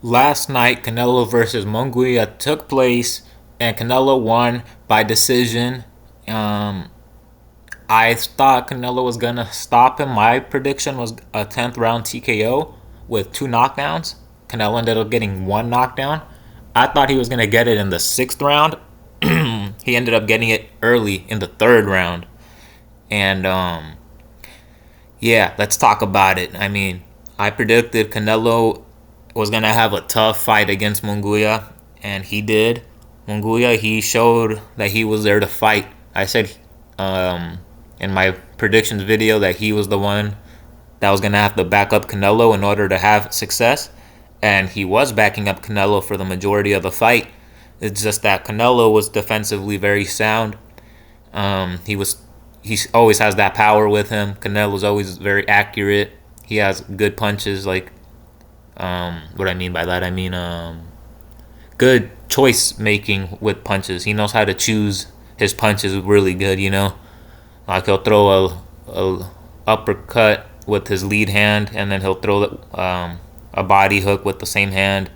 Last night, Canelo versus Munguia took place, and Canelo won by decision. Um, I thought Canelo was gonna stop him. My prediction was a 10th round TKO with two knockdowns. Canelo ended up getting one knockdown. I thought he was gonna get it in the sixth round. He ended up getting it early in the third round, and yeah, let's talk about it. I mean, I predicted Canelo was gonna have a tough fight against Munguia, and he did. Munguia, he showed that he was there to fight. I said um, in my predictions video that he was the one that was gonna have to back up Canelo in order to have success, and he was backing up Canelo for the majority of the fight. It's just that Canelo was defensively very sound. He always has that power with him. Canelo's always very accurate. He has good punches. Like what I mean by that, I mean good choice making with punches. He knows how to choose his punches really good. Like he'll throw a uppercut with his lead hand, and then he'll throw a body hook with the same hand,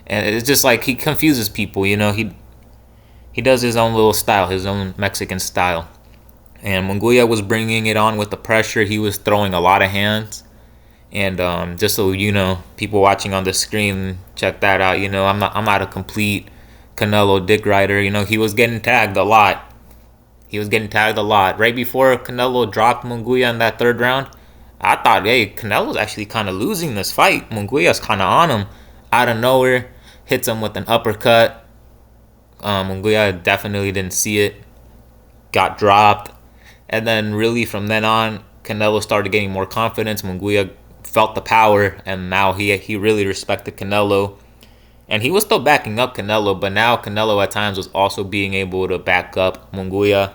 and it's just like he confuses people. He does his own little style, his own Mexican style. And Munguia was bringing it on with the pressure. He was throwing a lot of hands. And just so you know, people watching on the screen, check that out. I'm not a complete Canelo dick rider. He was getting tagged a lot. He was getting tagged a lot. Right before Canelo dropped Munguia in that third round, I thought, hey, Canelo's actually kind of losing this fight. Munguia's kind of on him. Out of nowhere, hits him with an uppercut. Munguia definitely didn't see it. Got dropped. And then really from then on, Canelo started getting more confidence. Munguia felt the power, and now he really respected Canelo. And he was still backing up Canelo, but now Canelo at times was also being able to back up Munguia.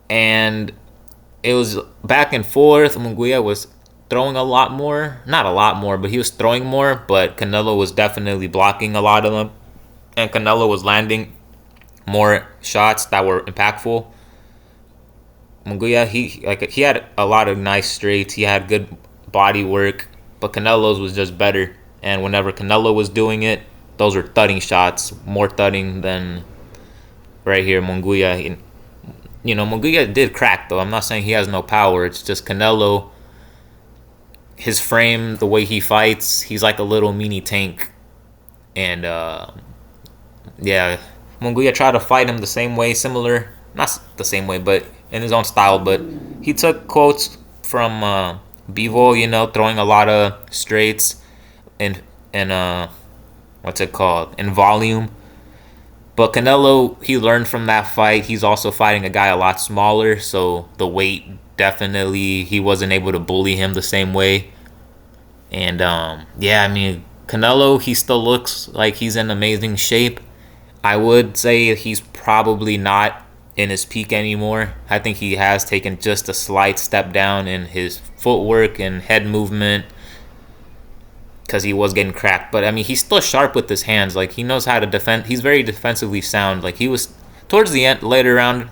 And it was back and forth. Munguia was throwing a lot more. Not a lot more, but he was throwing more. But Canelo was definitely blocking a lot of them. And Canelo was landing more shots that were impactful. Munguia, he had a lot of nice straights. He had good body work, but Canelo's was just better. And whenever Canelo was doing it, those were thudding shots, more thudding than right here Munguia. Munguia did crack though. I'm not saying he has no power. It's just Canelo, his frame, the way he fights, he's like a little mini tank. And yeah, Munguia tried to fight him the same way, similar, not the same way, but in his own style. But he took quotes from Bivol, throwing a lot of straights and what's it called, in volume. But Canelo, he learned from that fight. He's also fighting a guy a lot smaller, so the weight definitely, he wasn't able to bully him the same way. And yeah, I mean, Canelo, he still looks like he's in amazing shape. I would say he's probably not in his peak anymore. I think he has taken just a slight step down in his footwork and head movement because he was getting cracked. But I mean, he's still sharp with his hands. Like, he knows how to defend. He's very defensively sound. Like, he was towards the end, later rounds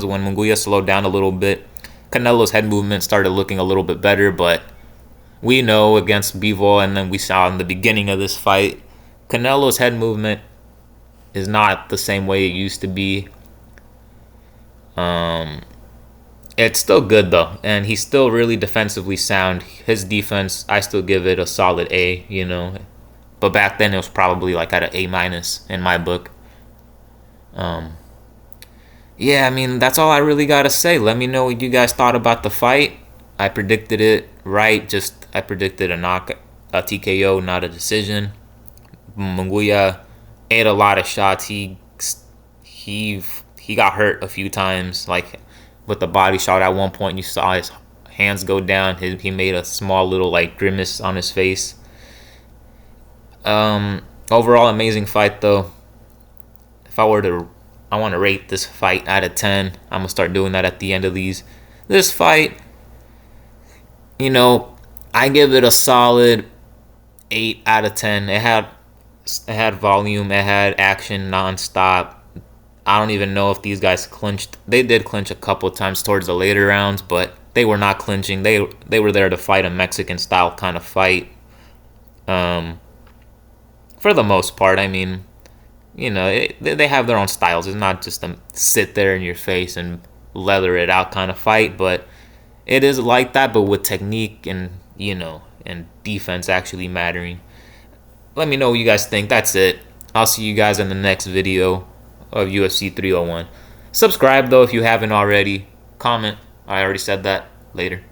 when Munguia slowed down a little bit. Canelo's head movement started looking a little bit better, but we know against Bivol, and then we saw in the beginning of this fight, Canelo's head movement is not the same way it used to be. It's still good though, and he's still really defensively sound. His defense, I still give it a solid A. But back then it was probably like at an A minus in my book. Yeah, I mean, that's all I really gotta say. Let me know what you guys thought about the fight. I predicted it right. Just I predicted a TKO, not a decision. Munguia ate a lot of shots. He got hurt a few times, like with the body shot. At one point, you saw his hands go down. He made a small little like grimace on his face. Overall, amazing fight though. If I want to rate this fight out of 10. I'm gonna start doing that at the end of these. This fight, I give it a solid 8 out of 10. It had volume. It had action nonstop. I don't even know if these guys clinched. They did clinch a couple of times towards the later rounds, but they were not clinching. They were there to fight a Mexican style kind of fight. for the most part. I mean, they have their own styles. It's not just a sit there in your face and leather it out kind of fight, but it is like that, but with technique and and defense actually mattering. Let me know what you guys think. That's it. I'll see you guys in the next video of UFC 301. Subscribe though if you haven't already. Comment. I already said that. Later.